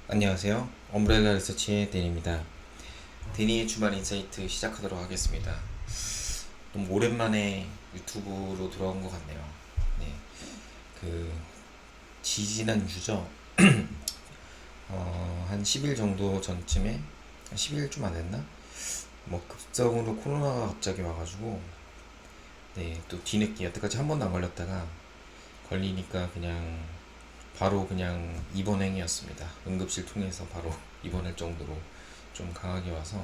안녕하세요. 엄브렐라 리서치의 데니입니다. 데니의 주말 인사이트 시작하도록 하겠습니다. 너무 오랜만에 유튜브로 돌아온 것 같네요. 네, 그 지지난주죠. 한 10일 정도 전쯤에 10일 좀 안 됐나? 뭐 급성으로 코로나가 갑자기 와가지고 또 뒤늦게 여태까지 한 번도 안 걸렸다가 걸리니까 바로 그냥 입원행이었습니다. 응급실 통해서 바로 입원할 정도로 좀 강하게 와서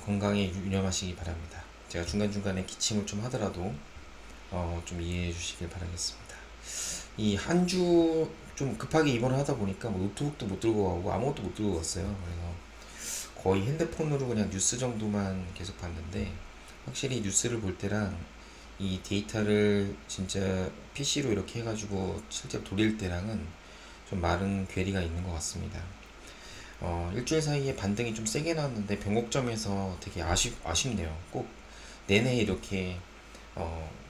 건강에 유념하시기 바랍니다. 제가 중간중간에 기침을 좀 하더라도 좀 이해해 주시길 바라겠습니다. 이 한 주 좀 급하게 입원을 하다 보니까 뭐 노트북도 못 들고 가고 아무것도 못 들고 갔어요. 그래서 거의 핸드폰으로 그냥 뉴스 정도만 계속 봤는데 확실히 뉴스를 볼 때랑 이 데이터를 진짜 PC로 이렇게 해가지고 실제로 돌릴 때랑은 좀 많은 괴리가 있는 것 같습니다. 일주일 사이에 반등이 좀 세게 나왔는데 변곡점에서 되게 아쉽네요. 꼭 내내 이렇게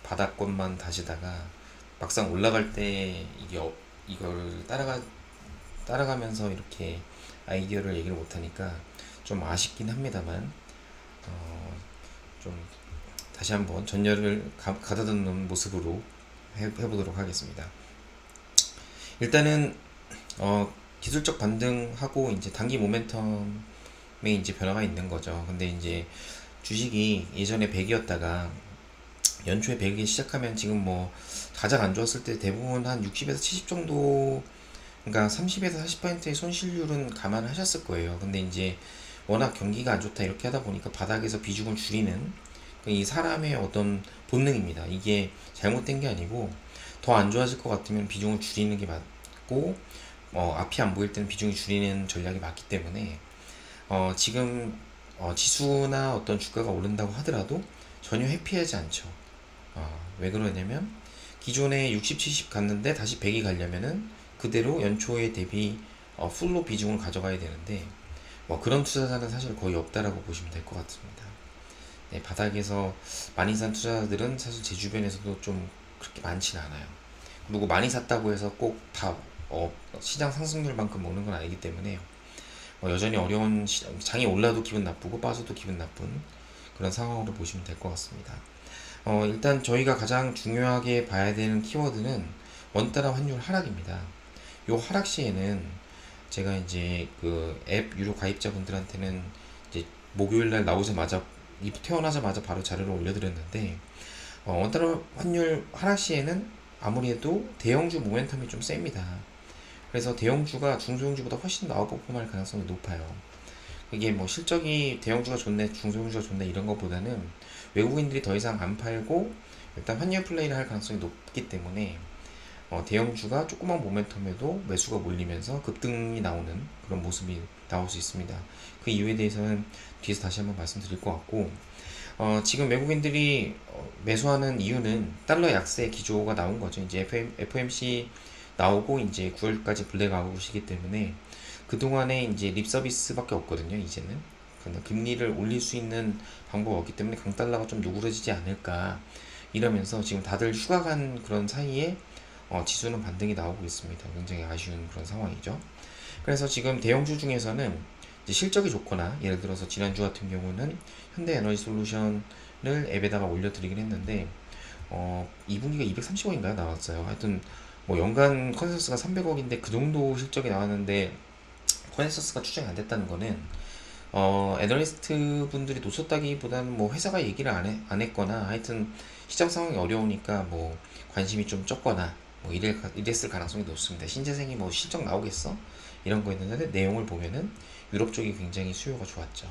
바닥권만 다시다가 막상 올라갈 때 이걸 따라가면서 이렇게 아이디어를 얘기를 못하니까 좀 아쉽긴 합니다만 좀 다시 한번 전열을 가다듬는 모습으로 해보도록 하겠습니다. 일단은 기술적 반등하고 이제 단기 모멘텀에 이제 변화가 있는 거죠. 근데 이제 주식이 예전에 100이었다가 연초에 100이 시작하면 지금 뭐 가장 안 좋았을 때 대부분 한 60에서 70 정도, 그러니까 30에서 40%의 손실률은 감안하셨을 거예요. 근데 이제 워낙 경기가 안 좋다 이렇게 하다 보니까 바닥에서 비중을 줄이는 이 사람의 어떤 본능입니다. 이게 잘못된 게 아니고 더 안 좋아질 것 같으면 비중을 줄이는 게 맞고 앞이 안 보일 때는 비중이 줄이는 전략이 맞기 때문에 지금 지수나 어떤 주가가 오른다고 하더라도 전혀 회피하지 않죠. 왜 그러냐면 기존에 60, 70 갔는데 다시 100이 가려면은 그대로 연초에 대비 풀로 비중을 가져가야 되는데 뭐 그런 투자자는 사실 거의 없다라고 보시면 될 것 같습니다. 네, 바닥에서 많이 산 투자자들은 사실 제 주변에서도 좀 그렇게 많지는 않아요. 그리고 많이 샀다고 해서 꼭 다 시장 상승률만큼 먹는 건 아니기 때문에 여전히 어려운 장이 올라도 기분 나쁘고 빠져도 기분 나쁜 그런 상황으로 보시면 될 것 같습니다. 일단 저희가 가장 중요하게 봐야 되는 키워드는 원달러 환율 하락입니다. 요 하락 시에는 제가 이제 그 앱 유료 가입자분들한테는 이제 목요일 날 나오자마자 태어나자마자 바로 자료를 올려드렸는데 원달러 환율 하락 시에는 아무래도 대형주 모멘텀이 좀 셉니다. 그래서 대형주가 중소형주보다 훨씬 더 아웃퍼폼할 가능성이 높아요. 이게 뭐 실적이 대형주가 좋네, 중소형주가 좋네 이런 것보다는 외국인들이 더 이상 안 팔고 일단 환율 플레이를 할 가능성이 높기 때문에 대형주가 조그만 모멘텀에도 매수가 몰리면서 급등이 나오는 그런 모습이 나올 수 있습니다. 그 이유에 대해서는 뒤에서 다시 한번 말씀드릴 것 같고 지금 외국인들이 매수하는 이유는 달러 약세 기조가 나온 거죠. 이제 FOMC 나오고 이제 9월까지 블랙아웃이기 때문에 그동안에 이제 립 서비스밖에 없거든요, 이제는. 근데 금리를 올릴 수 있는 방법이 없기 때문에 강달러가 좀 누그러지지 않을까 이러면서 지금 다들 휴가 간 그런 사이에 지수는 반등이 나오고 있습니다. 굉장히 아쉬운 그런 상황이죠. 그래서 지금 대형주 중에서는 이제 실적이 좋거나 예를 들어서 지난주 같은 경우는 현대에너지솔루션을 앱에다가 올려드리긴 했는데 2분기가 230억인가요? 나왔어요. 하여튼 뭐 연간 컨센서스가 300억인데 그 정도 실적이 나왔는데 컨센서스가 추정이 안 됐다는 거는 애널리스트 분들이 놓쳤다기보다는 뭐 회사가 얘기를 안 했거나 하여튼 시장 상황이 어려우니까 뭐 관심이 좀 적거나 뭐 이랬을 가능성이 높습니다. 신재생이 뭐 실적 나오겠어? 이런 거 있는데 내용을 보면은 유럽 쪽이 굉장히 수요가 좋았죠.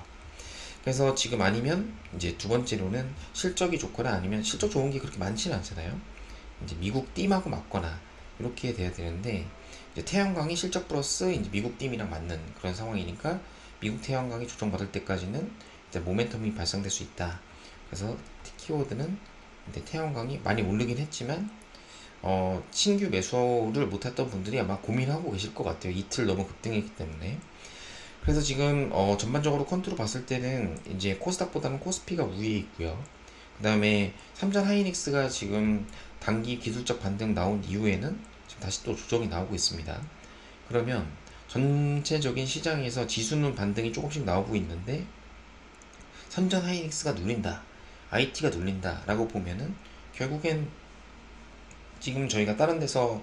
그래서 지금 아니면 이제 두 번째로는 실적이 좋거나 아니면 실적 좋은 게 그렇게 많지는 않잖아요. 이제 미국 띠하고 맞거나 이렇게 돼야 되는데 이제 태양광이 실적 플러스 이제 미국 띠이랑 맞는 그런 상황이니까 미국 태양광이 조정받을 때까지는 이제 모멘텀이 발생될 수 있다. 그래서 키워드는 태양광이 많이 오르긴 했지만 신규 매수를 못했던 분들이 아마 고민하고 계실 것 같아요. 이틀 너무 급등했기 때문에. 그래서 지금 전반적으로 컨트롤 봤을 때는 이제 코스닥보다는 코스피가 우위에 있고요. 그 다음에 삼전 하이닉스가 지금 단기 기술적 반등 나온 이후에는 지금 다시 또 조정이 나오고 있습니다. 그러면 전체적인 시장에서 지수는 반등이 조금씩 나오고 있는데 선전 하이닉스가 눌린다, IT가 눌린다 라고 보면은 결국엔 지금 저희가 다른 데서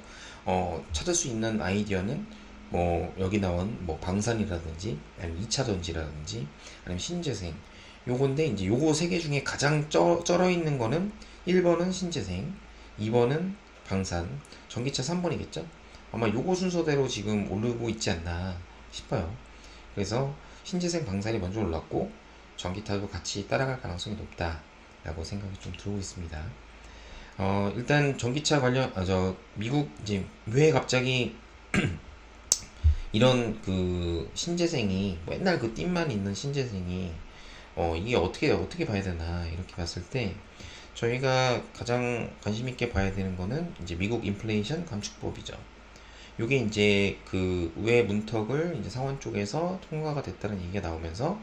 찾을 수 있는 아이디어는 뭐 여기 나온 뭐 방산이라든지 아니면 2차 전지라든지 아니면 신재생 요건데, 이제 요거 세 개 중에 가장 쩔어 있는 거는 1번은 신재생, 2번은 방산, 전기차 3번이겠죠. 아마 요거 순서대로 지금 오르고 있지 않나 싶어요. 그래서 신재생, 방산이 먼저 올랐고 전기차도 같이 따라갈 가능성이 높다라고 생각이 좀 들고 있습니다. 일단 전기차 관련, 미국 이제 왜 갑자기 이런 그 신재생이 맨날 그 띠만 있는 신재생이 이게 어떻게 봐야 되나 이렇게 봤을 때 저희가 가장 관심 있게 봐야 되는 거는 이제 미국 인플레이션 감축법이죠. 요게 이제 그 의회 문턱을 이제 상원 쪽에서 통과가 됐다는 얘기가 나오면서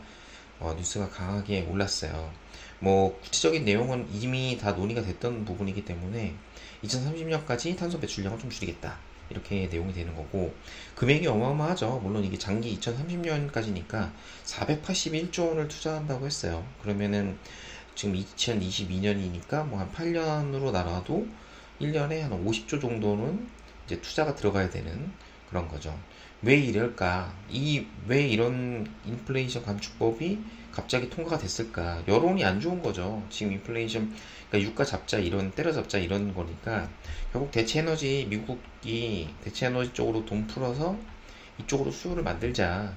뉴스가 강하게 올랐어요. 뭐 구체적인 내용은 이미 다 논의가 됐던 부분이기 때문에 2030년까지 탄소 배출량을 좀 줄이겠다 이렇게 내용이 되는 거고, 금액이 어마어마하죠. 물론 이게 장기 2030년까지니까 481조 원을 투자한다고 했어요. 그러면은 지금 2022년이니까 뭐 한 8년으로 나눠도 1년에 한 50조 정도는 이제 투자가 들어가야 되는 그런 거죠. 왜 이럴까? 왜 이런 인플레이션 감축법이 갑자기 통과가 됐을까? 여론이 안 좋은 거죠. 지금 인플레이션, 그러니까 유가 잡자 이런 때려잡자 이런 거니까 결국 미국이 대체 에너지 쪽으로 돈 풀어서 이쪽으로 수요를 만들자.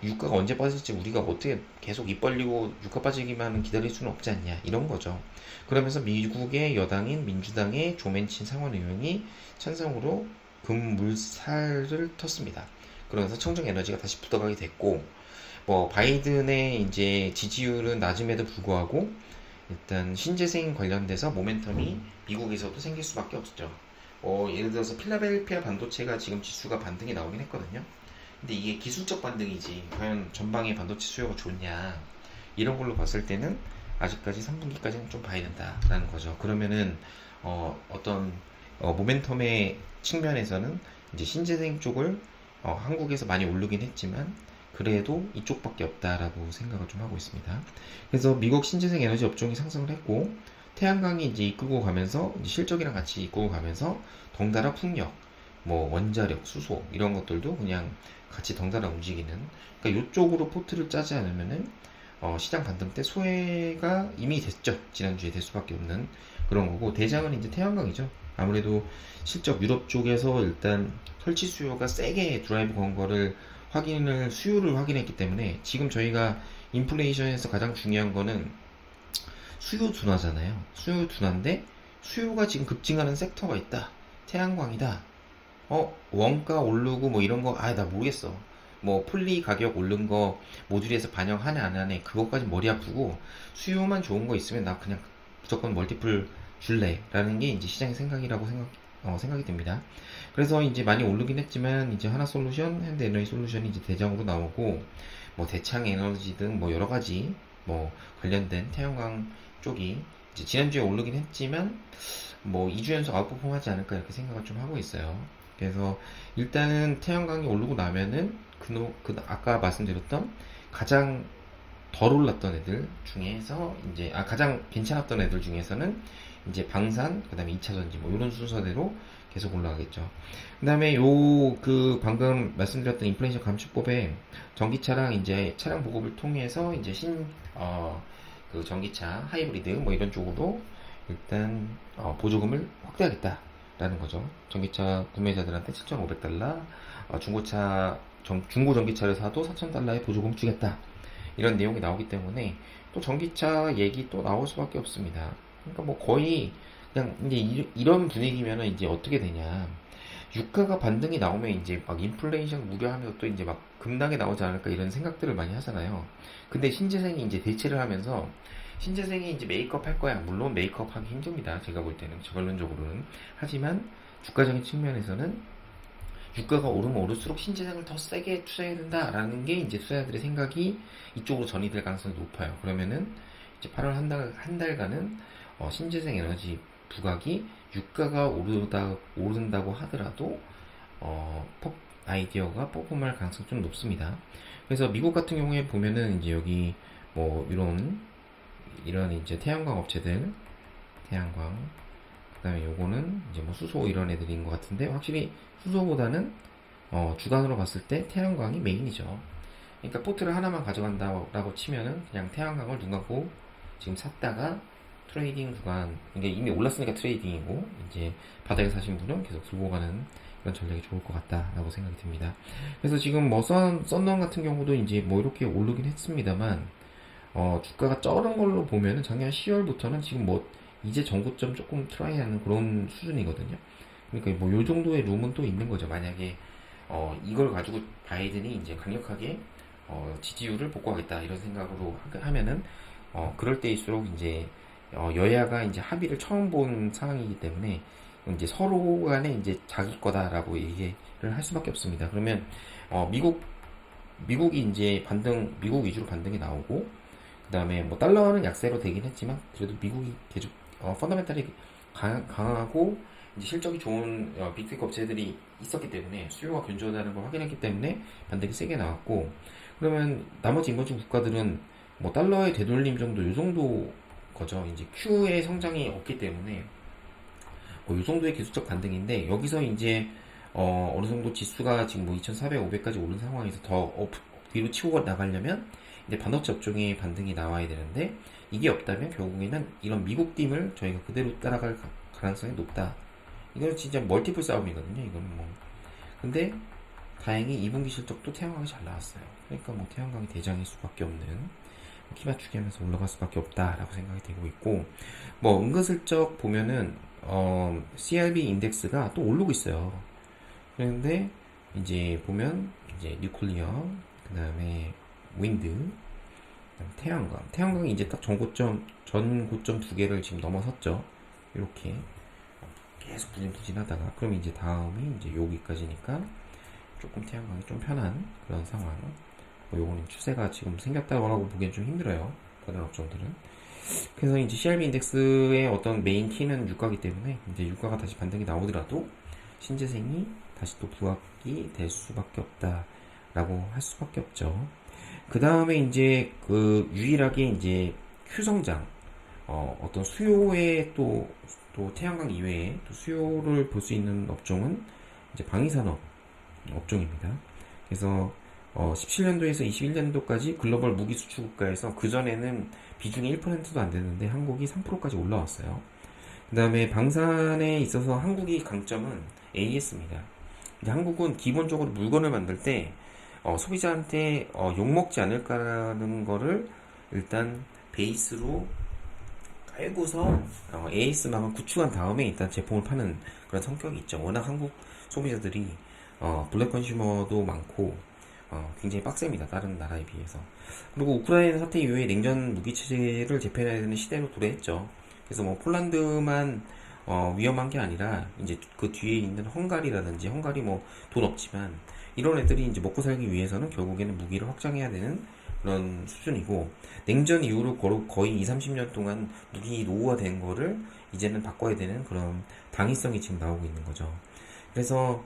유가가 언제 빠질지 우리가 어떻게 계속 입 벌리고 유가 빠지기만 기다릴 수는 없지 않냐 이런 거죠. 그러면서 미국의 여당인 민주당의 조맨친 상원 의원이 찬성으로 금물살을 텄습니다. 그러면서 청정 에너지가 다시 붙어가게 됐고, 뭐 바이든의 이제 지지율은 낮음에도 불구하고 일단 신재생 관련돼서 모멘텀이 미국에서도 생길 수밖에 없었죠. 예를 들어서 필라델피아 반도체가 지금 지수가 반등이 나오긴 했거든요. 근데 이게 기술적 반등이지 과연 전방의 반도체 수요가 좋냐 이런 걸로 봤을 때는 아직까지 3분기까지는 좀 봐야 된다라는 거죠. 그러면은 어떤 모멘텀의 측면에서는 이제 신재생 쪽을 한국에서 많이 오르긴 했지만 그래도 이쪽밖에 없다라고 생각을 좀 하고 있습니다. 그래서 미국 신재생 에너지 업종이 상승을 했고, 태양광이 이제 이끌고 가면서 이제 실적이랑 같이 이끌고 가면서 덩달아 풍력, 뭐 원자력, 수소 이런 것들도 그냥 같이 덩달아 움직이는, 그러니까 이쪽으로 포트를 짜지 않으면은 시장 반등 때 소외가 이미 됐죠. 지난주에 될 수밖에 없는 그런 거고, 대장은 이제 태양광이죠. 아무래도 실적 유럽 쪽에서 일단 설치 수요가 세게 드라이브 건 거를 수요를 확인했기 때문에 지금 저희가 인플레이션에서 가장 중요한 거는 수요 둔화잖아요. 수요 둔화인데 수요가 지금 급증하는 섹터가 있다. 태양광이다. 원가 오르고 뭐 이런 거, 나 모르겠어. 뭐 폴리 가격 오른 거 모듈에서 반영하네 안 하네 그것까지 머리 아프고, 수요만 좋은 거 있으면 나 그냥 무조건 멀티플 줄래 라는 게 이제 시장의 생각이라고 생각이 듭니다. 그래서 이제 많이 오르긴 했지만 이제 하나솔루션, 현대에너지 솔루션이 이제 대장으로 나오고, 뭐 대창 에너지 등 뭐 여러 가지 뭐 관련된 태양광 쪽이 이제 지난주에 오르긴 했지만 뭐 2주 연속 아웃퍼폼 하지 않을까 이렇게 생각을 좀 하고 있어요. 그래서 일단은 태양광이 오르고 나면은 아까 말씀드렸던 가장 덜 올랐던 애들 중에서 이제 가장 괜찮았던 애들 중에서는 이제 방산, 그다음에 2차 전지 뭐 이런 순서대로 계속 올라가겠죠. 그다음에 방금 말씀드렸던 인플레이션 감축법에 전기차랑 이제 차량 보급을 통해서 이제 그 전기차 하이브리드 뭐 이런 쪽으로 일단 보조금을 확대하겠다라는 거죠. 전기차 구매자들한테 7,500달러, 중고 전기차를 사도 4,000달러의 보조금 주겠다. 이런 내용이 나오기 때문에 또 전기차 얘기 또 나올 수밖에 없습니다. 그러니까 뭐 거의 그냥 이제 이런 분위기면은 이제 어떻게 되냐. 유가가 반등이 나오면 이제 막 인플레이션 우려하면서 또 이제 막 급락이 나오지 않을까 이런 생각들을 많이 하잖아요. 근데 신재생이 이제 대체를 하면서 신재생이 이제 메이크업 할 거야. 물론 메이크업 하기 힘듭니다. 제가 볼 때는 결론적으로는. 하지만 주가적인 측면에서는 유가가 오르면 오를수록 신재생을 더 세게 투자해야 된다라는 게 이제 투자자들의 생각이 이쪽으로 전이 될 가능성이 높아요. 그러면은 이제 8월 한 달간은 신재생 에너지 부각이 유가가 오른다고 하더라도 아이디어가 뽀뽀할 가능성이 좀 높습니다. 그래서 미국 같은 경우에 보면은 이제 여기 뭐 이런 이제 태양광 업체들, 태양광, 그다음에 요거는 이제 뭐 수소 이런 애들인 것 같은데 확실히 수소보다는 주간으로 봤을 때 태양광이 메인이죠. 그러니까 포트를 하나만 가져간다라고 치면은 그냥 태양광을 눈 감고 지금 샀다가 트레이딩 구간, 이게 이미 올랐으니까 트레이딩이고 이제 바닥에 사신 분은 계속 들고 가는 그런 전략이 좋을 것 같다라고 생각이 듭니다. 그래서 지금 뭐 썬런 같은 경우도 이제 뭐 이렇게 오르긴 했습니다만 주가가 쩔은 걸로 보면은 작년 10월부터는 지금 뭐 이제 전고점 조금 트라이하는 그런 수준이거든요. 그러니까 뭐 요 정도의 룸은 또 있는 거죠. 만약에 이걸 가지고 바이든이 이제 강력하게 지지율을 복구하겠다 이런 생각으로 하면은 그럴 때일수록 이제 여야가 이제 합의를 처음 본 상황이기 때문에 이제 서로 간에 이제 자기 거다라고 얘기를 할 수밖에 없습니다. 그러면 미국이 이제 미국 위주로 반등이 나오고 그 다음에 뭐 달러는 약세로 되긴 했지만 그래도 미국이 계속 펀더멘탈이 강하고 이제 실적이 좋은 빅테크 업체들이 있었기 때문에 수요가 견조하다는 걸 확인했기 때문에 반등이 세게 나왔고 그러면 나머지 인건중 국가들은 뭐 달러의 되돌림 정도 요 정도 거죠. 이제 Q의 성장이 없기 때문에 뭐 요 정도의 기술적 반등인데 여기서 이제 어느 정도 지수가 지금 뭐 2,400, 500까지 오른 상황에서 더 뒤로 치고 나가려면 이제 반도체 업종의 반등이 나와야 되는데 이게 없다면 결국에는 이런 미국 빔을 저희가 그대로 따라갈 가능성이 높다. 이건 진짜 멀티플 싸움이거든요. 이거는 뭐. 근데 다행히 2분기 실적도 태양광이 잘 나왔어요. 그러니까 뭐 태양광이 대장일 수밖에 없는 키 맞추기 하면서 올라갈 수밖에 없다라고 생각이 되고 있고 뭐 은근슬쩍 보면은 CRB 인덱스가 또 오르고 있어요. 그런데 이제 보면 이제 뉴클리어 그 다음에 윈드 태양광이 이제 딱 전 고점 두 개를 지금 넘어섰죠. 이렇게 계속 부진부진하다가 그럼 이제 다음이 이제 여기까지니까 조금 태양광이 좀 편한 그런 상황. 뭐 요거는 추세가 지금 생겼다고 하고 보기엔 좀 힘들어요. 다른 업종들은. 그래서 이제 CRB 인덱스의 어떤 메인 키는 유가기 때문에 이제 유가가 다시 반등이 나오더라도 신재생이 다시 또 부각이 될 수밖에 없다라고 할 수밖에 없죠. 그 다음에 이제 그 유일하게 이제 Q성장, 어떤 수요에 또 태양광 이외에 또 수요를 볼 수 있는 업종은 이제 방위산업 업종입니다. 그래서 17년도에서 21년도까지 글로벌 무기 수출 국가에서 그전에는 비중이 1%도 안 됐는데 한국이 3%까지 올라왔어요. 그 다음에 방산에 있어서 한국이 강점은 AS입니다. 한국은 기본적으로 물건을 만들 때 소비자한테 욕먹지 않을까라는 거를 일단 베이스로 깔고서 AS망을 구축한 다음에 일단 제품을 파는 그런 성격이 있죠. 워낙 한국 소비자들이 블랙 컨슈머도 많고 굉장히 빡셉니다. 다른 나라에 비해서. 그리고 우크라이나 사태 이후에 냉전 무기 체제를 재편해야 되는 시대로 도래했죠. 그래서 뭐 폴란드만 위험한 게 아니라 이제 그 뒤에 있는 헝가리 뭐 돈 없지만 이런 애들이 이제 먹고 살기 위해서는 결국에는 무기를 확장해야 되는 그런 수준이고 냉전 이후로 거의 2, 30년 동안 무기 노후화된 거를 이제는 바꿔야 되는 그런 당위성이 지금 나오고 있는 거죠. 그래서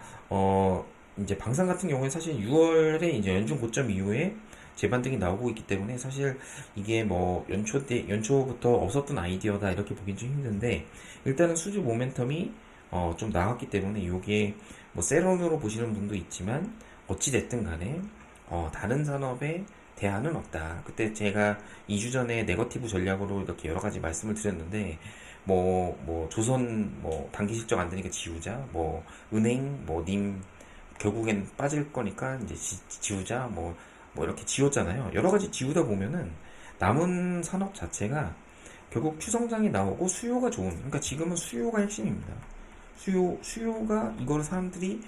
이제 방산 같은 경우에 사실 6월에 이제 연중 고점 이후에 재반등이 나오고 있기 때문에 사실 이게 뭐 연초부터 없었던 아이디어다 이렇게 보긴 좀 힘든데 일단은 수주 모멘텀이 좀 나왔기 때문에 이게 뭐 세론으로 보시는 분도 있지만 어찌됐든 간에 다른 산업에 대안은 없다. 그때 제가 2주 전에 네거티브 전략으로 이렇게 여러 가지 말씀을 드렸는데 뭐 조선 뭐 단기 실적 안 되니까 지우자 뭐 은행 뭐 님 결국엔 빠질 거니까 이제 지우자 뭐 이렇게 지웠잖아요. 여러 가지 지우다 보면은 남은 산업 자체가 결국 추성장이 나오고 수요가 좋은, 그러니까 지금은 수요가 핵심입니다. 수요가 이걸 사람들이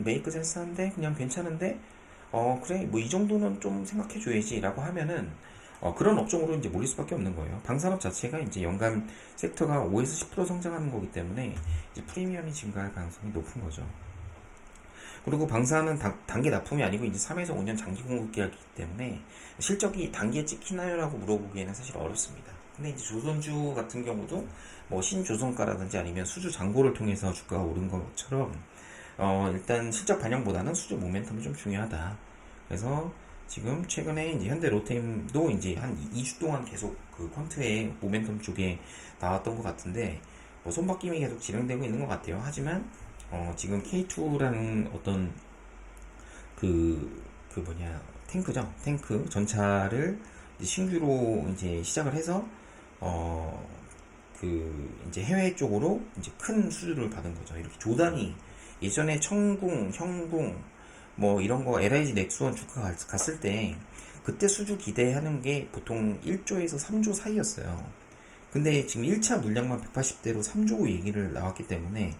메이크 센스한데 그냥 괜찮은데 그래 뭐 이 정도는 좀 생각해 줘야지 라고 하면은 그런 업종으로 이제 몰릴 수밖에 없는 거예요. 방산업 자체가 이제 연간 섹터가 5에서 10% 성장하는 거기 때문에 이제 프리미엄이 증가할 가능성이 높은 거죠. 그리고 방사는 단기 납품이 아니고 이제 3에서 5년 장기 공급 계약이기 때문에 실적이 단기에 찍히나요라고 물어보기에는 사실 어렵습니다. 근데 이제 조선주 같은 경우도 뭐 신조선가라든지 아니면 수주 잔고를 통해서 주가가 오른 것처럼 일단 실적 반영보다는 수주 모멘텀이 좀 중요하다. 그래서 지금 최근에 이제 현대 로템도 이제 한 2주 동안 계속 그 퀀트의 모멘텀 쪽에 나왔던 것 같은데 뭐 손바뀜이 계속 진행되고 있는 것 같아요. 하지만 지금 K2라는 어떤 그 뭐냐 탱크죠. 탱크 전차를 이제 신규로 이제 시작을 해서 이제 해외 쪽으로 이제 큰 수주를 받은 거죠. 이렇게 조단이 예전에 청궁, 형궁 뭐 이런 거 LIG 넥스원 주가 갔을 때 그때 수주 기대하는 게 보통 1조에서 3조 사이였어요. 근데 지금 1차 물량만 180대로 3조 얘기를 나왔기 때문에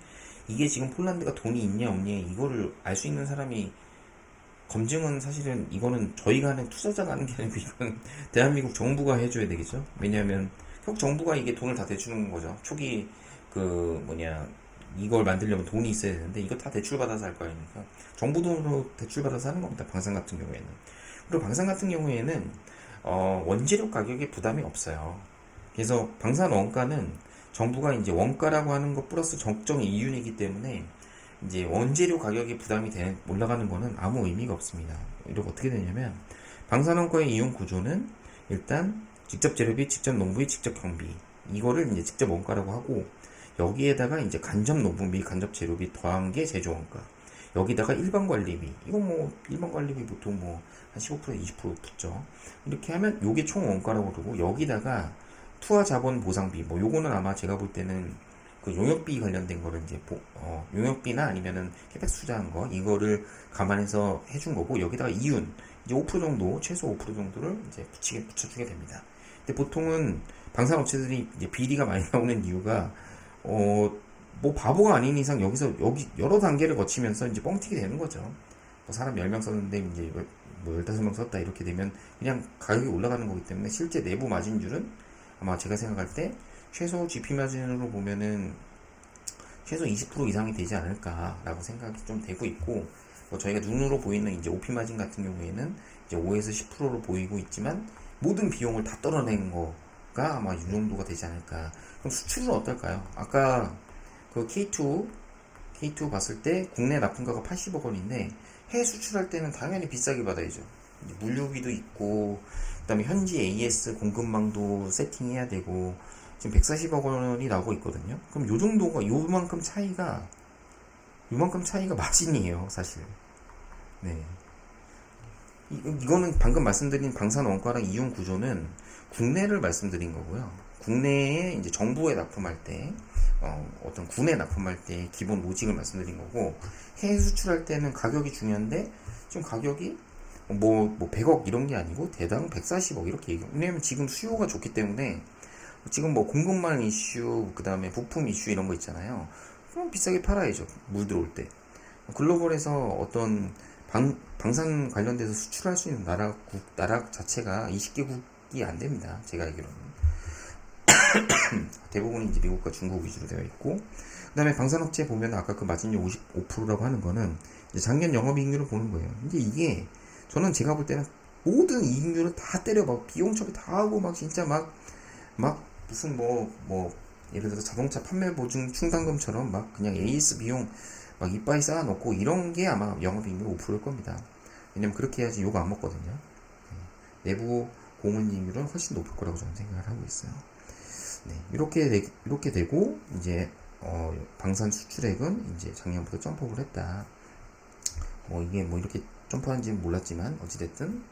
이게 지금 폴란드가 돈이 있냐 없냐 이거를 알 수 있는 사람이 검증은 사실은 이거는 저희가 하는 투자자가 하는 게 아니고 이건 대한민국 정부가 해줘야 되겠죠. 왜냐하면 결국 정부가 이게 돈을 다 대주는 거죠. 초기 그 뭐냐 이걸 만들려면 돈이 있어야 되는데 이거 다 대출 받아서 할 거 아닙니까? 정부 돈으로 대출 받아서 하는 겁니다. 방산 같은 경우에는. 그리고 방산 같은 경우에는 원재료 가격에 부담이 없어요. 그래서 방산 원가는 정부가 이제 원가라고 하는 것 플러스 적정 이윤이기 때문에 이제 원재료 가격이 부담이 올라가는 거는 아무 의미가 없습니다. 이렇게 어떻게 되냐면 방산원가의 이용 구조는 일단 직접 재료비, 직접 농부비, 직접 경비 이거를 이제 직접 원가라고 하고 여기에다가 이제 간접 농부비, 간접 재료비 더한 게 제조 원가. 여기다가 일반 관리비. 이건 뭐 일반 관리비 보통 뭐 한 15% 20% 붙죠. 이렇게 하면 요게 총 원가라고 그러고 여기다가 투하 자본 보상비. 뭐 요거는 아마 제가 볼 때는 그 용역비 관련된 거를 이제 용역비나 아니면은 캐펙스 투자한 거 이거를 감안해서 해준 거고 여기다가 이윤 이제 5% 정도 최소 5% 정도를 이제 붙여주게 됩니다. 근데 보통은 방산업체들이 이제 비리가 많이 나오는 이유가 뭐 바보가 아닌 이상 여기 여러 단계를 거치면서 이제 뻥튀기 되는 거죠. 뭐 사람 10명 썼는데 이제 뭐 15명 썼다 이렇게 되면 그냥 가격이 올라가는 거기 때문에 실제 내부 마진율은 아마 제가 생각할 때 최소 GP 마진으로 보면은 최소 20% 이상이 되지 않을까라고 생각이 좀 되고 있고 뭐 저희가 눈으로 보이는 이제 OP 마진 같은 경우에는 이제 5에서 10%로 보이고 있지만 모든 비용을 다 떨어낸 거가 아마 이 정도가 되지 않을까. 그럼 수출은 어떨까요? 아까 그 K2 봤을 때 국내 납품가가 80억 원인데 해외 수출할 때는 당연히 비싸게 받아야죠. 물류비도 있고 그다음에 현지 AS 공급망도 세팅해야 되고 지금 140억 원이 나오고 있거든요. 그럼 요 정도가 요만큼 차이가 마진이에요, 사실. 네. 이거는 방금 말씀드린 방산 원가랑 이윤 구조는 국내를 말씀드린 거고요. 국내에 이제 정부에 납품할 때 어떤 군에 납품할 때 기본 로직을 말씀드린 거고 해외 수출할 때는 가격이 중요한데 지금 가격이 뭐 100억 이런 게 아니고 대당 140억 이렇게 얘기해요. 왜냐면 지금 수요가 좋기 때문에 지금 뭐 공급망 이슈 그 다음에 부품 이슈 이런 거 있잖아요. 그럼 비싸게 팔아야죠. 물 들어올 때. 글로벌에서 어떤 방산 관련돼서 수출할 수 있는 나라 자체가 20개국이 안 됩니다. 제가 알기로는. 대부분 이제 미국과 중국 위주로 되어 있고, 그 다음에 방산업체 보면 아까 그 마진율 55%라고 하는 거는 이제 작년 영업이익률을 보는 거예요. 근데 이게 저는 제가 볼 때는 모든 이익률을 다 때려 막 비용 처리 다 하고 막 진짜 막 무슨 예를 들어서 자동차 판매 보증 충당금처럼 막 그냥 AS 비용 막 이빠이 쌓아놓고 이런 게 아마 영업이익률 5%일 겁니다. 왜냐면 그렇게 해야지 욕 안 먹거든요. 내부 공헌이익률은 훨씬 높을 거라고 저는 생각을 하고 있어요. 네, 이렇게 되고 이제 방산 수출액은 이제 작년부터 점프를 했다. 이게 이렇게 점프한지는 몰랐지만 어찌됐든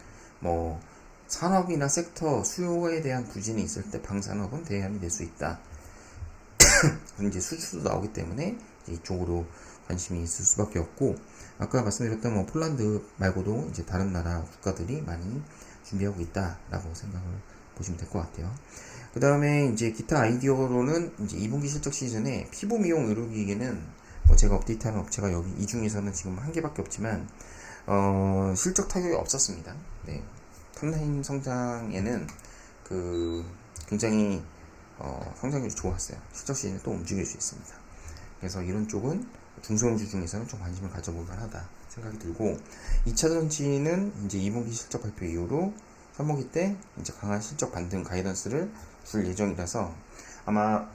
산업이나 섹터 수요에 대한 부진이 있을 때 방산업은 대안이 될 수 있다. 이제 수출도 나오기 때문에 이제 이쪽으로 관심이 있을 수밖에 없고 아까 말씀드렸던 폴란드 말고도 이제 다른 나라 국가들이 많이 준비하고 있다라고 생각을 보시면 될 것 같아요. 그 다음에 이제 기타 아이디어로는 이제 2분기 실적 시즌에 피부 미용 의료기기는 제가 업데이트하는 업체가 여기 이 중에서는 지금 한 개밖에 없지만 실적 타격이 없었습니다. 네. 탑라인 성장에는 굉장히 성장률이 좋았어요. 실적 시즌에 또 움직일 수 있습니다. 그래서 이런 쪽은 중소형주 중에서는 좀 관심을 가져볼 만하다 생각이 들고 2차전지는 이제 2분기 실적 발표 이후로 3분기 때 이제 강한 실적 반등 가이던스를 줄 예정이라서 아마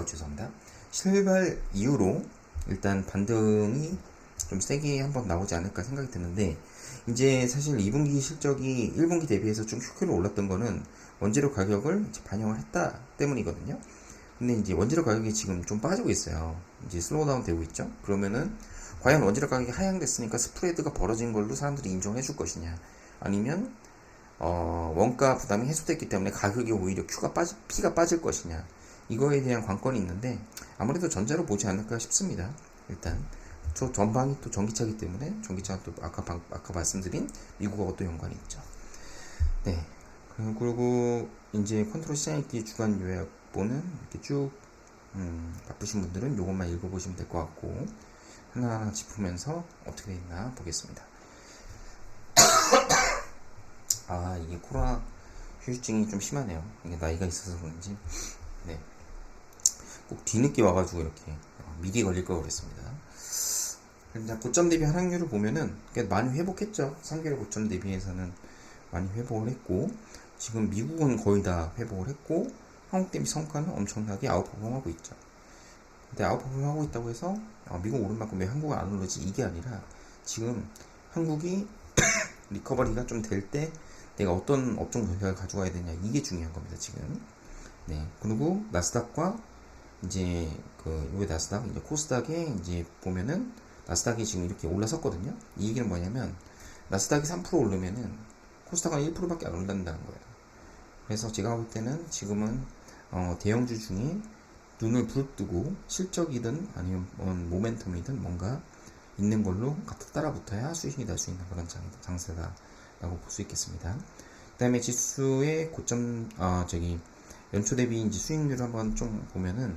죄송합니다. 실발 이후로 일단 반등이 좀 세게 한번 나오지 않을까 생각이 드는데, 이제 사실 2분기 실적이 1분기 대비해서 좀 큐큐로 올랐던 거는 원재료 가격을 이제 반영을 했다 때문이거든요. 근데 이제 원재료 가격이 지금 좀 빠지고 있어요. 이제 슬로우다운 되고 있죠. 그러면은 과연 원재료 가격이 하향됐으니까 스프레드가 벌어진 걸로 사람들이 인정을 해줄 것이냐, 아니면 원가 부담이 해소됐기 때문에 가격이 오히려 P가 빠질 것이냐, 이거에 대한 관건이 있는데 아무래도 전자로 보지 않을까 싶습니다. 일단 저 전방이 또 전기차기 때문에 전기차가 또 아까 말씀드린 미국하고 또 연관이 있죠. 네. 그리고 이제 컨트롤 시장익기 주간 요약본은 이렇게 쭉 바쁘신 분들은 이것만 읽어보시면 될 것 같고, 하나하나 짚으면서 어떻게 돼 있나 보겠습니다. 아, 이게 코로나 휴유증이 좀 심하네요. 이게 나이가 있어서 그런지. 네. 꼭 뒤늦게 와가지고 이렇게 미리 걸릴 걸 그랬습니다. 고점 대비 하락률을 보면은 많이 회복했죠. 3개월 고점 대비해서는 많이 회복을 했고, 지금 미국은 거의 다 회복을 했고, 한국 대비 성과는 엄청나게 아웃퍼폼하고 있죠. 근데 아웃퍼폼하고 있다고 해서 미국 오른 만큼 왜 한국은 안 오르지, 이게 아니라 지금 한국이 리커버리가 좀 될 때 내가 어떤 업종 전략을 가져가야 되냐, 이게 중요한 겁니다 지금. 네. 그리고 나스닥과 이제 요게 나스닥, 이제 코스닥에 이제 보면은 나스닥이 지금 이렇게 올라섰거든요. 이 얘기는 뭐냐면 나스닥이 3% 오르면은 코스닥은 1%밖에 안 오른다는 거예요. 그래서 제가 볼 때는 지금은 대형주 중에 눈을 부릅뜨고 실적이든 아니면 모멘텀이든 뭔가 있는 걸로 가득 따라붙어야 수익이 날 수 있는 그런 장세다라고 볼 수 있겠습니다. 그 다음에 지수의 고점, 연초 대비 이제 수익률을 한번 좀 보면은,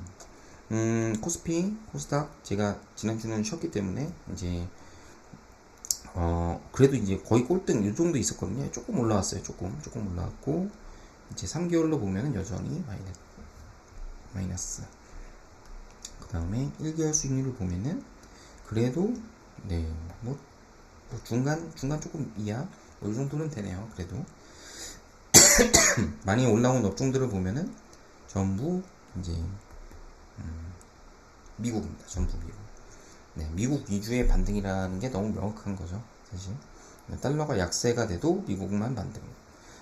코스피, 코스닥, 제가 지난주는 쉬었기 때문에 이제 그래도 이제 거의 꼴등 이 정도 있었거든요. 조금 올라왔어요. 조금 올라왔고, 이제 3개월로 보면은 여전히 마이너스. 그 다음에 1개월 수익률을 보면은 그래도 네, 뭐 중간 조금 이하 이 정도는 되네요. 그래도 많이 올라온 업종들을 보면은 전부 이제 미국입니다. 전부 미국. 네, 미국 위주의 반등이라는 게 너무 명확한 거죠. 사실 달러가 약세가 돼도 미국만 반등,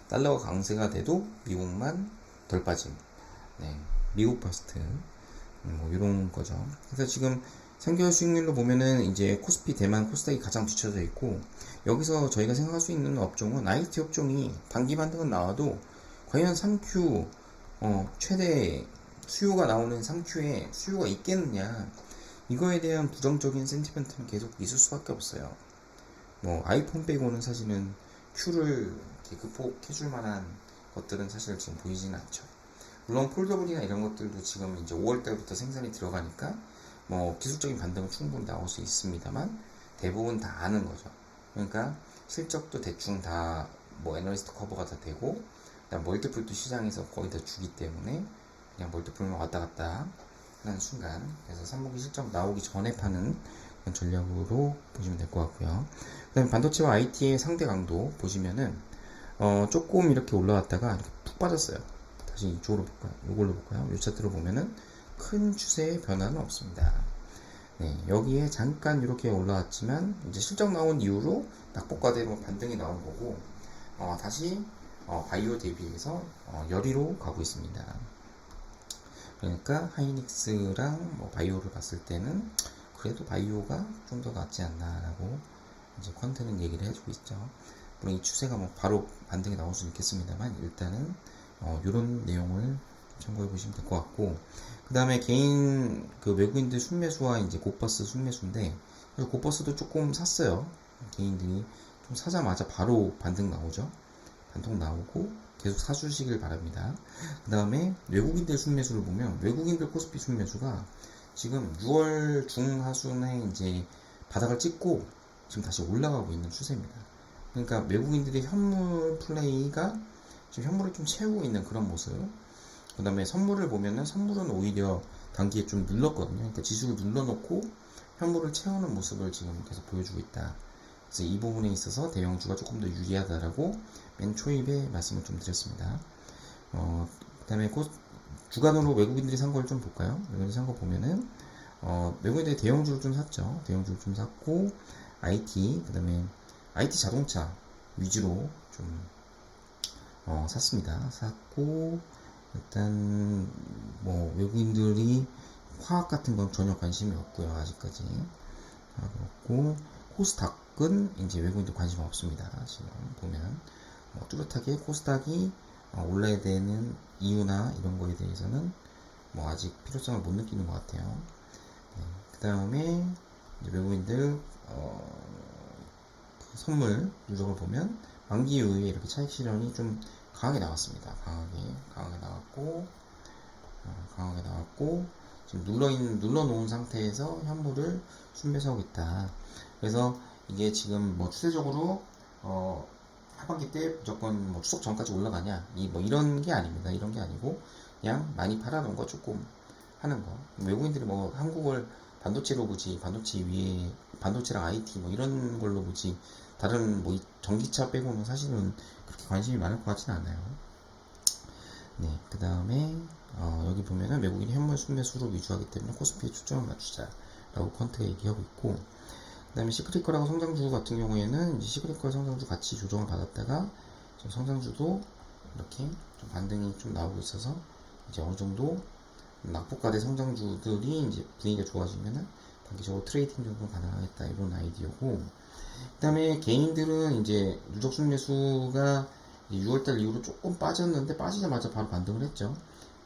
달러가 강세가 돼도 미국만 덜 빠짐. 네, 미국 퍼스트. 뭐 이런 거죠. 그래서 지금 3개월 수익률로 보면은 이제 코스피, 대만, 코스닥이 가장 뒤쳐져 있고, 여기서 저희가 생각할 수 있는 업종은 IT 업종이 단기 반등은 나와도 과연 3Q 최대 수요가 나오는 3Q에 수요가 있겠느냐, 이거에 대한 부정적인 센티멘트는 계속 있을 수밖에 없어요. 뭐 아이폰 빼고는 사실은 Q를 극복해줄 만한 것들은 사실 지금 보이지는 않죠. 물론 폴더블이나 이런 것들도 지금 이제 5월달부터 생산이 들어가니까 뭐 기술적인 반등은 충분히 나올 수 있습니다만, 대부분 다 아는 거죠. 그러니까 실적도 대충 다 뭐 애널리스트 커버가 다 되고, 그다음 멀티플도 시장에서 거의 다 주기 때문에 그냥 멀티플만 왔다 갔다 하는 순간, 그래서 3분기 실적 나오기 전에 파는 그런 전략으로 보시면 될 것 같고요. 그 다음에 반도체와 IT의 상대 강도 보시면은 조금 이렇게 올라왔다가 이렇게 푹 빠졌어요. 다시 이쪽으로 볼까요? 이걸로 볼까요? 이 차트로 보면은 큰 추세의 변화는 없습니다. 네, 여기에 잠깐 이렇게 올라왔지만 이제 실적 나온 이후로 낙폭과대로 반등이 나온 거고, 다시 바이오 대비해서 열의로 가고 있습니다. 그러니까 하이닉스랑 뭐 바이오를 봤을 때는 그래도 바이오가 좀 더 낫지 않나라고 이제 퀀트는 얘기를 해주고 있죠. 물론 이 추세가 뭐 바로 반등이 나올 수는 있겠습니다만, 일단은 이런 내용을 참고해 보시면 될 것 같고, 그 다음에 개인 외국인들 순매수와 이제 고버스 순매수인데, 고버스도 조금 샀어요. 개인들이 좀 사자마자 바로 반등 나오죠. 반등 나오고 계속 사주시길 바랍니다. 그 다음에 외국인들 순매수를 보면, 외국인들 코스피 순매수가 지금 6월 중하순에 이제 바닥을 찍고 지금 다시 올라가고 있는 추세입니다. 그러니까 외국인들의 현물 플레이가 지금 현물을 좀 채우고 있는 그런 모습. 그 다음에 선물을 보면은, 선물은 오히려 단기에 좀 눌렀거든요. 그러니까 지수를 눌러놓고 현물을 채우는 모습을 지금 계속 보여주고 있다. 그래서 이 부분에 있어서 대형주가 조금 더 유리하다라고 맨 초입에 말씀을 좀 드렸습니다. 그 다음에 주간으로 외국인들이 산 걸 좀 볼까요? 외국인들이 산 거 보면은 외국인들이 대형주를 좀 샀죠. 대형주를 좀 샀고 IT 그다음에 IT 자동차 위주로 좀 샀습니다. 샀고 일단 뭐 외국인들이 화학 같은 건 전혀 관심이 없고요. 아직까지 그렇고 코스닥은 이제 외국인들 관심 없습니다. 지금 보면 뚜렷하게 코스닥이 올라야 되는 이유나 이런 거에 대해서는 뭐 아직 필요성을 못 느끼는 것 같아요. 네, 그 다음에 외국인들 그 선물 누적을 보면 만기 이후에 이렇게 차익 실현이 좀 강하게 나왔습니다. 강하게 나왔고 지금 눌러놓은 상태에서 현물을 순매수하고 있다. 그래서 이게 지금 뭐 추세적으로 하반기 때 무조건 뭐 추석 전까지 올라가냐 뭐 이런 게 아닙니다. 이런 게 아니고 그냥 많이 팔아놓은 거 조금 하는 거. 외국인들이 뭐 한국을 반도체로 보지, 반도체 위에 반도체랑 IT 뭐 이런 걸로 보지 다른 뭐 전기차 빼고는 사실은 그렇게 관심이 많을 것 같지는 않아요. 네, 그 다음에 여기 보면은 외국인 현물 순매수로 위주하기 때문에 코스피에 초점을 맞추자라고 퀀트가 얘기하고 있고, 그 다음에 시크릿컬하고 성장주 같은 경우에는 이제 시크릿컬 성장주 같이 조정을 받았다가 지금 성장주도 이렇게 좀 반등이 좀 나오고 있어서 이제 어느 정도 낙폭과대 성장주들이 이제 분위기가 좋아지면은 단기적으로 트레이딩 정도 가능하겠다 이런 아이디어고, 그 다음에 개인들은 이제 누적 순매수가 6월달 이후로 조금 빠졌는데 빠지자마자 바로 반등을 했죠.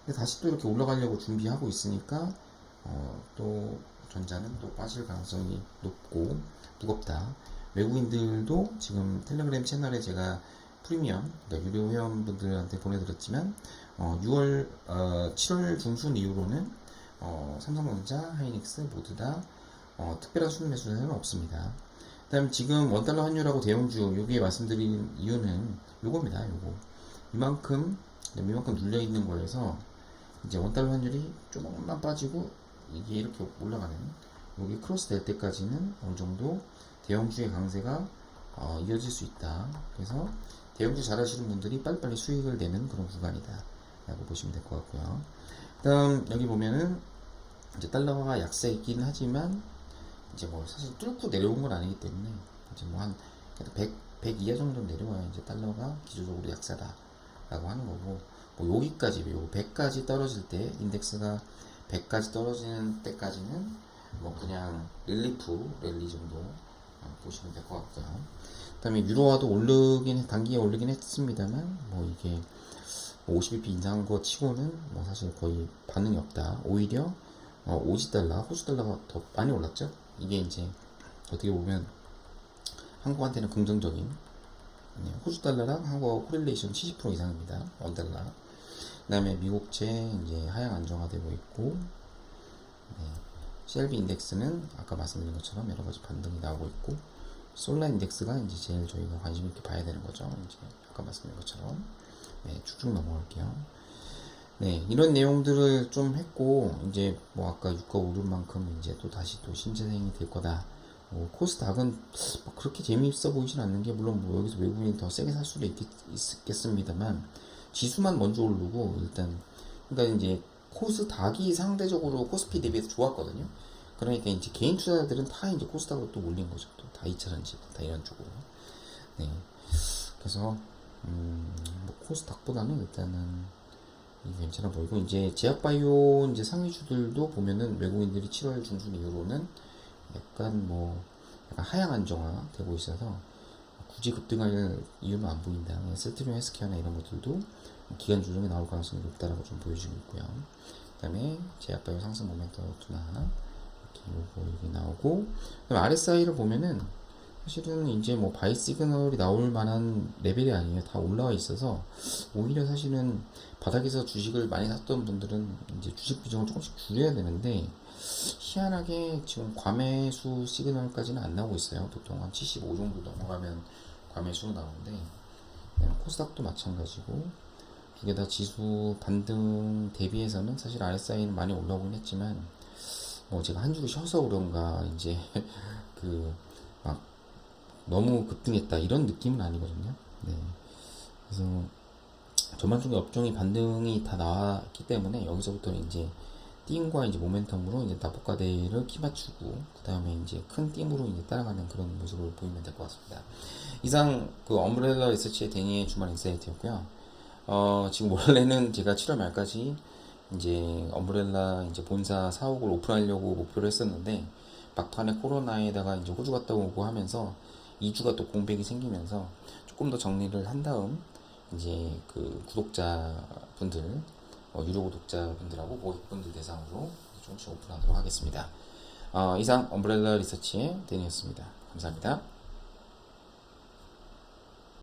근데 다시 또 이렇게 올라가려고 준비하고 있으니까 또 전자는 또 빠질 가능성이 높고 무겁다. 외국인들도 지금 텔레그램 채널에 제가 프리미엄 그러니까 유료 회원분들한테 보내드렸지만 7월 중순 이후로는 삼성전자, 하이닉스 모두 다 특별한 순 매수는 없습니다. 그 다음 지금 원달러 환율하고 대형주 여기에 말씀드린 이유는 요겁니다. 요거 이만큼 눌려있는 거여서 이제 원달러 환율이 조금만 빠지고 이게 이렇게 올라가는 여기 크로스 될 때까지는 어느 정도 대형주의 강세가 이어질 수 있다. 그래서 대형주 잘 하시는 분들이 빨리빨리 수익을 내는 그런 구간이다 라고 보시면 될 것 같고요. 그 다음 여기 보면은 이제 달러가 약세이긴 하지만 이제 뭐 사실 뚫고 내려온 건 아니기 때문에 이제 뭐 한 100 이하 정도 내려와야 이제 달러가 기초적으로 약세다 라고 하는 거고, 뭐 여기까지 요 100까지 떨어질 때 인덱스가 100까지 떨어지는 때까지는 뭐 그냥 랠리 정도 보시면 될 것 같고요. 그 다음에 유로화도 단기에 오르긴 했습니다만 뭐 이게 50bp 인상한 거 치고는 뭐 사실 거의 반응이 없다. 오히려 오지 달러, 호주 달러가 더 많이 올랐죠. 이게 이제 어떻게 보면 한국한테는 긍정적인, 호주 달러랑 한국하고 코릴레이션 70% 이상입니다. 원달러. 그 다음에 미국채 이제 하향 안정화되고 있고, CLB 인덱스는 아까 말씀드린 것처럼 여러 가지 반등이 나오고 있고, 솔라 인덱스가 이제 제일 저희가 관심 있게 봐야 되는 거죠. 이제 아까 말씀드린 것처럼. 쭉쭉 넘어갈게요. 네, 이런 내용들을 좀 했고, 이제 뭐 아까 유가 오른 만큼 이제 또 다시 또 신재생이 될 거다. 코스닥은 뭐 그렇게 재미있어 보이진 않는 게, 물론 뭐 여기서 외국인이 더 세게 살 수도 있겠습니다만, 지수만 먼저 오르고, 일단, 그러니까 이제 코스닥이 상대적으로 코스피 대비해서 좋았거든요. 그러니까 이제 개인 투자자들은 다 이제 코스닥으로 또 올린 거죠. 또 다 2차전지, 다 이런 쪽으로. 네. 그래서, 뭐 코스닥보다는 일단은 이게 괜찮아 보이고, 이제 제약바이오 이제 상위주들도 보면은 외국인들이 7월 중순 이후로는 약간 하향 안정화 되고 있어서 굳이 급등할 이유는 안 보인다. 셀트리온 헬스케어나 이런 것들도 기간 조정이 나올 가능성이 높다라고 좀 보여주고 있고요. 그 다음에 제약바이오 상승 모멘텀 나 이렇게 여기 나오고, 그다음에 RSI를 보면은 사실은 이제 뭐 바이 시그널이 나올 만한 레벨이 아니에요. 다 올라와 있어서 오히려 사실은 바닥에서 주식을 많이 샀던 분들은 이제 주식 비중을 조금씩 줄여야 되는데, 희한하게 지금 과매수 시그널까지는 안 나오고 있어요. 보통 한 75 정도 넘어가면 과매수가 나오는데, 코스닥도 마찬가지고 두 개 다 지수 반등 대비해서는 사실 RSI는 많이 올라오긴 했지만, 뭐 제가 한 주를 쉬어서 그런가 이제 막 너무 급등했다 이런 느낌은 아니거든요. 네. 그래서 전반 쪽의 업종이 반등이 다 나왔기 때문에 여기서부터 이제 띵과 이제 모멘텀으로 이제 낙폭과대를 키 맞추고 그 다음에 이제 큰 띵으로 이제 따라가는 그런 모습을 보이면 될 것 같습니다. 이상 그 엄브렐라 리서치의 데니의 주말 인사이트였고요. 지금 원래는 제가 7월 말까지 이제 엄브렐라 이제 본사 사옥을 오픈하려고 목표를 했었는데 막판에 코로나에다가 이제 호주 갔다 오고 하면서 2주가 또 공백이 생기면서 조금 더 정리를 한 다음 이제 그 구독자분들 유료 구독자분들하고 고객분들 대상으로 조금씩 오픈하도록 하겠습니다. 이상 엄브렐라 리서치의 데니였습니다. 감사합니다.